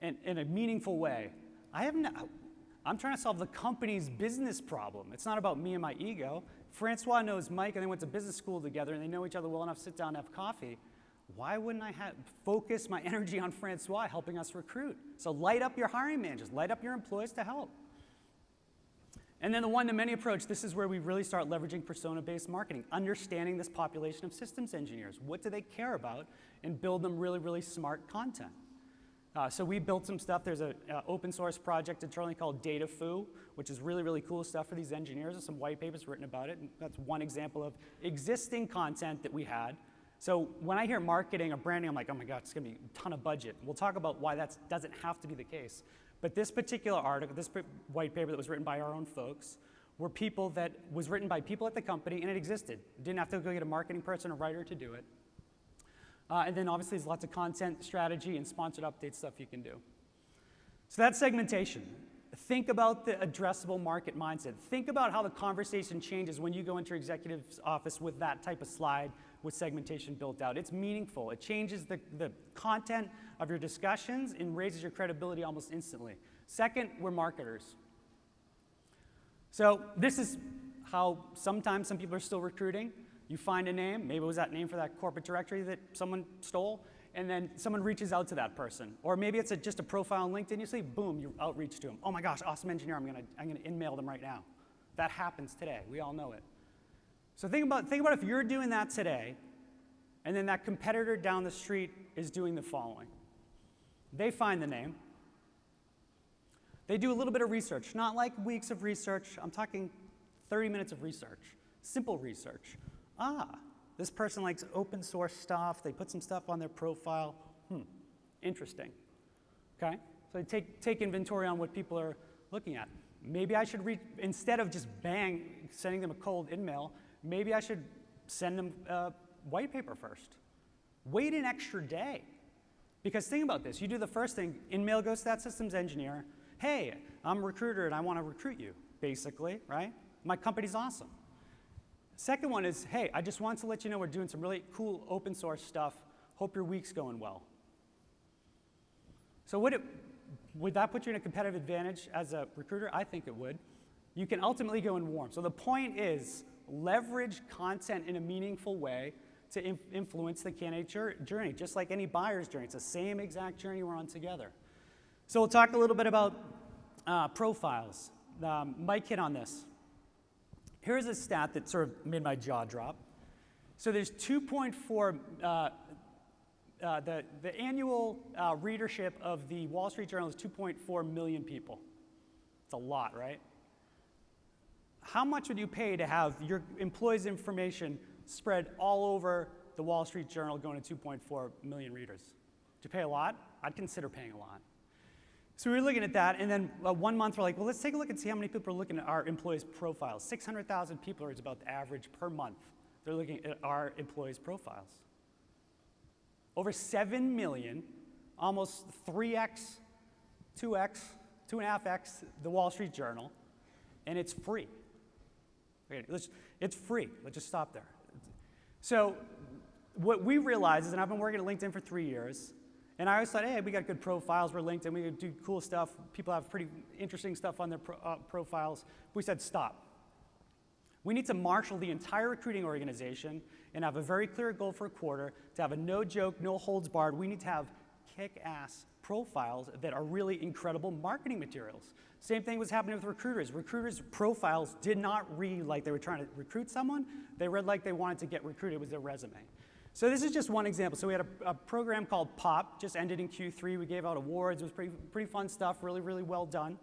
in a meaningful way, I'm trying to solve the company's business problem. It's not about me and my ego. Francois knows Mike, and they went to business school together, and they know each other well enough to sit down and have coffee. Why wouldn't I focus my energy on Francois helping us recruit? So light up your hiring managers, light up your employees to help. And then the one-to-many approach, this is where we really start leveraging persona-based marketing, understanding this population of systems engineers. What do they care about? And build them really, really smart content. So we built some stuff. There's an open source project internally called DataFoo, which is really, really cool stuff for these engineers. There's some white papers written about it. And that's one example of existing content that we had. So when I hear marketing or branding, I'm like, oh my God, it's going to be a ton of budget. We'll talk about why that doesn't have to be the case. But this particular article, this white paper that was written by our own folks, was written by people at the company, and it existed. You didn't have to go get a marketing person or writer to do it. And then obviously there's lots of content strategy and sponsored update stuff you can do. So that's segmentation. Think about the addressable market mindset. Think about how the conversation changes when you go into your executive's office with that type of slide with segmentation built out. It's meaningful. It changes the content of your discussions and raises your credibility almost instantly. Second, we're marketers. So this is how sometimes some people are still recruiting. You find a name, maybe it was that name for that corporate directory that someone stole, and then someone reaches out to that person. Or maybe it's just a profile on LinkedIn, you see, boom, you outreach to them. Oh my gosh, awesome engineer, I'm gonna in-mail them right now. That happens today, we all know it. So think about if you're doing that today, and then that competitor down the street is doing the following. They find the name. They do a little bit of research, not like weeks of research. I'm talking 30 minutes of research, simple research. This person likes open source stuff. They put some stuff on their profile. Interesting. Okay? So they take inventory on what people are looking at. Maybe I should instead of just sending them a cold email, maybe I should send them a white paper first. Wait an extra day. Because think about this. You do the first thing, in-mail goes to that systems engineer. Hey, I'm a recruiter and I want to recruit you, basically, right? My company's awesome. Second one is, hey, I just wanted to let you know we're doing some really cool open source stuff. Hope your week's going well. So would that put you in a competitive advantage as a recruiter? I think it would. You can ultimately go in warm. So the point is leverage content in a meaningful way to influence the candidate journey, just like any buyer's journey. It's the same exact journey we're on together. So we'll talk a little bit about profiles. Mike hit on this. Here's a stat that sort of made my jaw drop. So there's 2.4, the annual readership of the Wall Street Journal is 2.4 million people. It's a lot, right? How much would you pay to have your employees' information spread all over the Wall Street Journal going to 2.4 million readers? Would you pay a lot? I'd consider paying a lot. So we were looking at that, and then 1 month we're like, well, let's take a look and see how many people are looking at our employees' profiles. 600,000 people is about the average per month. They're looking at our employees' profiles. Over 7 million, almost 3x, 2x, 2.5x the Wall Street Journal, and it's free. It's free. Let's just stop there. So what we realized is, and I've been working at LinkedIn for 3 years, and I always thought, hey, we got good profiles. We're LinkedIn. We do cool stuff. People have pretty interesting stuff on their profiles. We said, stop. We need to marshal the entire recruiting organization and have a very clear goal for a quarter to have a no-joke, no-holds-barred. We need to have kick-ass profiles that are really incredible marketing materials. Same thing was happening with recruiters. Recruiters' profiles did not read like they were trying to recruit someone. They read like they wanted to get recruited with their resume. So this is just one example. So we had a program called POP, just ended in Q3. We gave out awards. It was pretty fun stuff, really, really well done.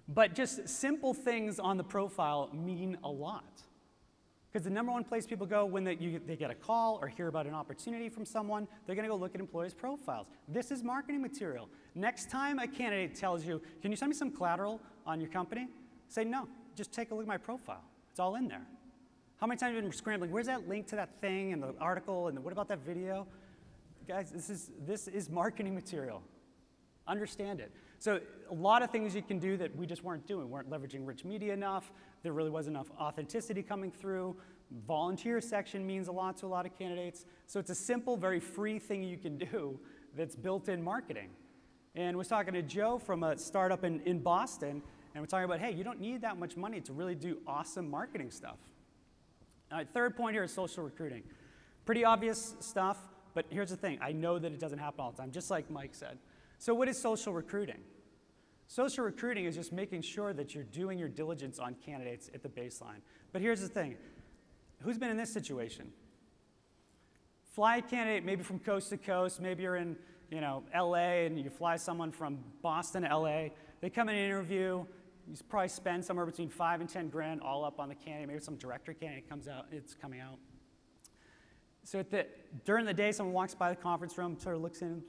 But just simple things on the profile mean a lot. Because the number one place people go when they get a call or hear about an opportunity from someone, they're going to go look at employees' profiles. This is marketing material. Next time a candidate tells you, can you send me some collateral on your company? Say, no, just take a look at my profile. It's all in there. How many times have you been scrambling? Where's that link to that thing and the article and what about that video? Guys, this is marketing material. Understand it. So a lot of things you can do that we just weren't doing. We weren't leveraging rich media enough. There really wasn't enough authenticity coming through. Volunteer section means a lot to a lot of candidates. So it's a simple, very free thing you can do that's built-in marketing. And we're talking to Joe from a startup in Boston, and we're talking about, hey, you don't need that much money to really do awesome marketing stuff. All right, third point here is social recruiting. Pretty obvious stuff, but here's the thing. I know that it doesn't happen all the time, just like Mike said. So what is social recruiting? Social recruiting is just making sure that you're doing your diligence on candidates at the baseline. But here's the thing. Who's been in this situation? Fly a candidate maybe from coast to coast. Maybe you're in LA and you fly someone from Boston to LA. They come in an interview. You probably spend somewhere between $5 and $10 grand all up on the candidate. Maybe some director candidate comes out. It's coming out. So during the day, someone walks by the conference room, sort of looks in.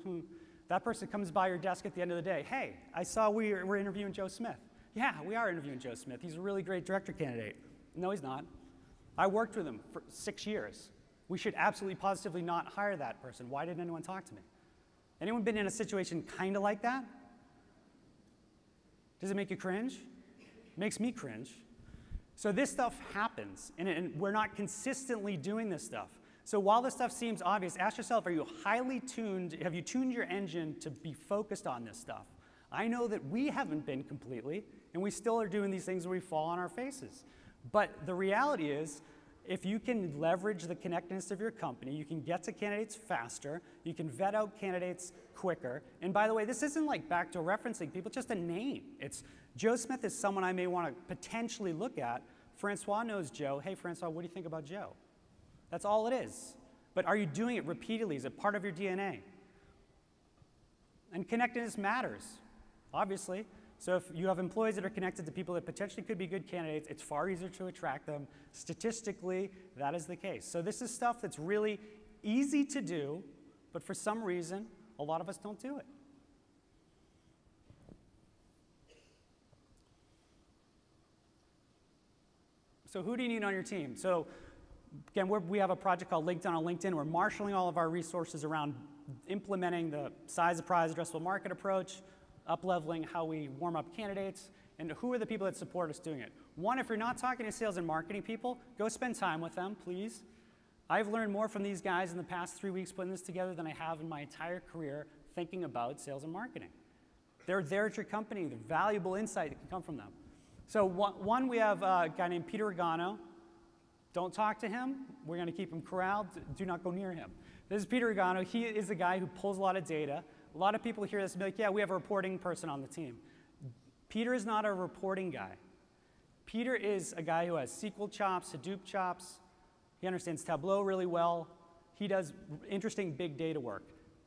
That person comes by your desk at the end of the day. Hey, I saw we're interviewing Joe Smith. Yeah, we are interviewing Joe Smith. He's a really great director candidate. No, he's not. I worked with him for 6 years. We should absolutely positively not hire that person. Why didn't anyone talk to me? Anyone been in a situation kind of like that? Does it make you cringe? It makes me cringe. So this stuff happens, and we're not consistently doing this stuff. So while this stuff seems obvious, ask yourself, are you highly tuned? Have you tuned your engine to be focused on this stuff? I know that we haven't been completely, and we still are doing these things where we fall on our faces. But the reality is, if you can leverage the connectedness of your company, you can get to candidates faster, you can vet out candidates quicker. And by the way, this isn't like backdoor referencing people, it's just a name. It's Joe Smith is someone I may want to potentially look at. Francois knows Joe. Hey, Francois, what do you think about Joe? That's all it is. But are you doing it repeatedly? Is it part of your DNA? And connectedness matters, obviously. So if you have employees that are connected to people that potentially could be good candidates, it's far easier to attract them. Statistically, that is the case. So this is stuff that's really easy to do, but for some reason, a lot of us don't do it. So who do you need on your team? So again, we have a project called LinkedIn on LinkedIn. We're marshaling all of our resources around implementing the size of prize addressable market approach, up-leveling how we warm up candidates, and who are the people that support us doing it. One, if you're not talking to sales and marketing people, go spend time with them, please. I've learned more from these guys in the past 3 weeks putting this together than I have in my entire career. thinking about sales and marketing. They're there at your company. They're valuable insight that can come from them. So one, we have a guy named Peter Regano. Don't talk to him. We're going to keep him corralled. Do not go near him. This is Peter Regano. He is the guy who pulls a lot of data. A lot of people hear this and be like, yeah, we have a reporting person on the team. Peter is not a reporting guy. Peter is a guy who has SQL chops, Hadoop chops. He understands Tableau really well. He does interesting big data work.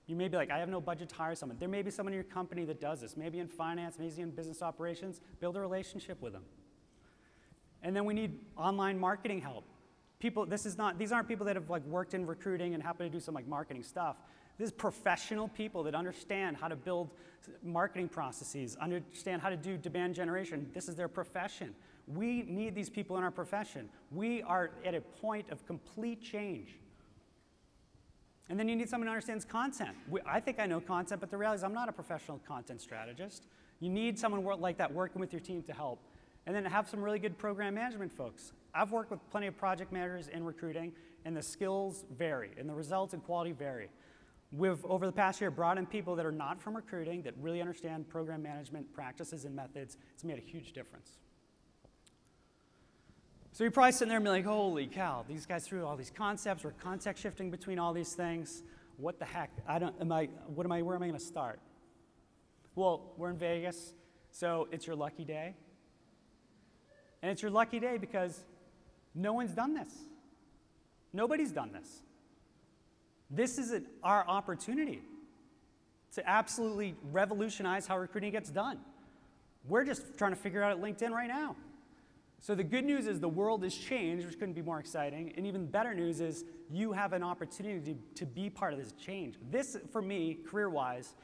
You may be like, I have no budget to hire someone. There may be someone in your company that does this. Maybe in finance, maybe in business operations. Build a relationship with them. And then we need online marketing help. These aren't people that have like worked in recruiting and happen to do some like marketing stuff. This is professional people that understand how to build marketing processes, understand how to do demand generation. This is their profession. We need these people in our profession. We are at a point of complete change. And then you need someone who understands content. I think I know content, but the reality is I'm not a professional content strategist. You need someone like that working with your team to help. And then have some really good program management folks. I've worked with plenty of project managers in recruiting, and the skills vary, and the results and quality vary. We've, over the past year, brought in people that are not from recruiting, that really understand program management practices and methods. It's made a huge difference. So you're probably sitting there and be like, holy cow, these guys threw all these concepts, we're context shifting between all these things. What the heck? Where am I going to start? Well, we're in Vegas, so it's your lucky day. And it's your lucky day because no one's done this. Nobody's done this. This is our opportunity to absolutely revolutionize how recruiting gets done. We're just trying to figure out at LinkedIn right now. So the good news is the world has changed, which couldn't be more exciting. And even better news is you have an opportunity to be part of this change. This, for me, career-wise,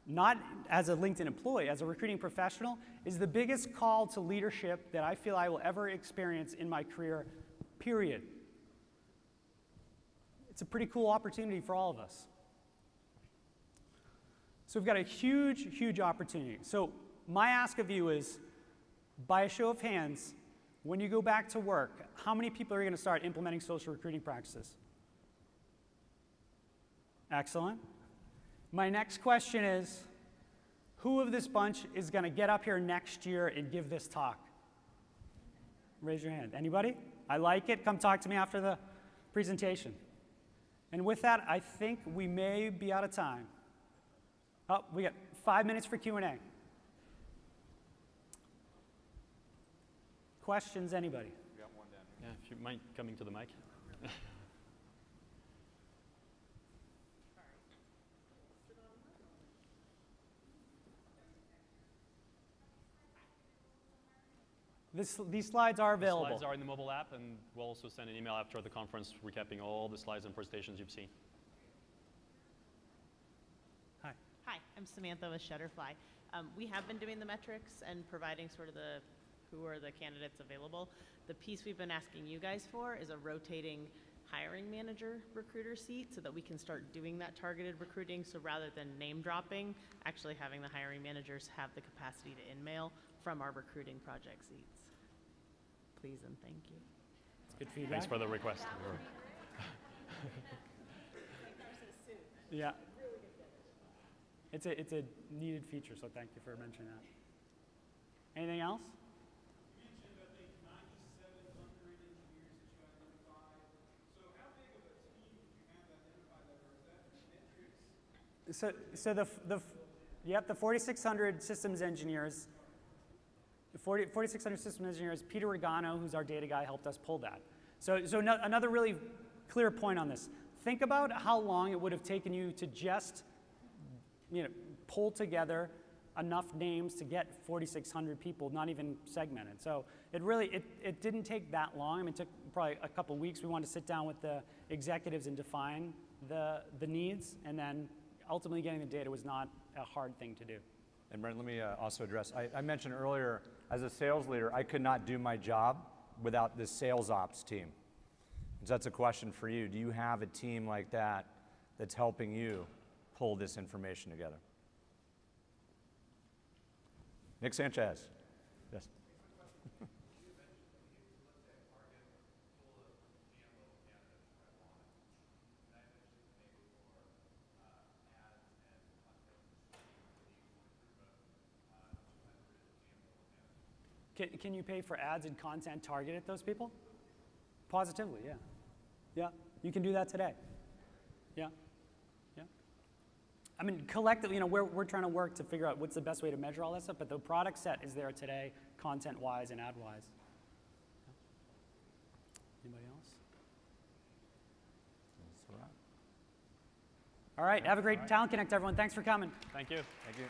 not as a LinkedIn employee, as a recruiting professional, is the biggest call to leadership that I feel I will ever experience in my career, period. It's a pretty cool opportunity for all of us. So we've got a huge, huge opportunity. So my ask of you is, by a show of hands, when you go back to work, how many people are going to start implementing social recruiting practices? Excellent. My next question is, who of this bunch is going to get up here next year and give this talk? Raise your hand. Anybody? I like it. Come talk to me after the presentation. And with that, I think we may be out of time. Oh, we got 5 minutes for Q&A. Questions, anybody? We got one down here. Yeah, if you mind coming to the mic. These slides are available. The slides are in the mobile app, and we'll also send an email after the conference recapping all the slides and presentations you've seen. Hi. Hi, I'm Samantha with Shutterfly. We have been doing the metrics and providing sort of who are the candidates available. The piece we've been asking you guys for is a rotating hiring manager recruiter seat so that we can start doing that targeted recruiting. So rather than name dropping, actually having the hiring managers have the capacity to in-mail from our recruiting project seats. Please and thank you. That's good feedback. Thanks for the request. Yeah. It's a needed feature, so thank you for mentioning that. Anything else? You mentioned, I think, 9,700 engineers that you identified. So how big of a team did you have to identify that, or is that metrics? The 4,600 systems engineers, 4,600 systems engineers, Peter Regano, who's our data guy, helped us pull that. So another really clear point on this. Think about how long it would have taken you to just pull together enough names to get 4,600 people, not even segmented. So it didn't take that long. I mean, it took probably a couple weeks. We wanted to sit down with the executives and define the needs, and then ultimately getting the data was not a hard thing to do. And Brent, let me also address, I mentioned earlier, as a sales leader, I could not do my job without this sales ops team. So that's a question for you. Do you have a team like that that's helping you pull this information together? Nick Sanchez. Yes. Can you pay for ads and content targeted at those people? Positively, yeah. Yeah, you can do that today. Yeah, yeah. I mean, collectively, you know, we're trying to work to figure out what's the best way to measure all that stuff, but the product set is there today, content-wise and ad-wise. Yeah. Anybody else? That's all right. All right, have a great Talent Connect, everyone. Thanks for coming. Thank you. Thank you.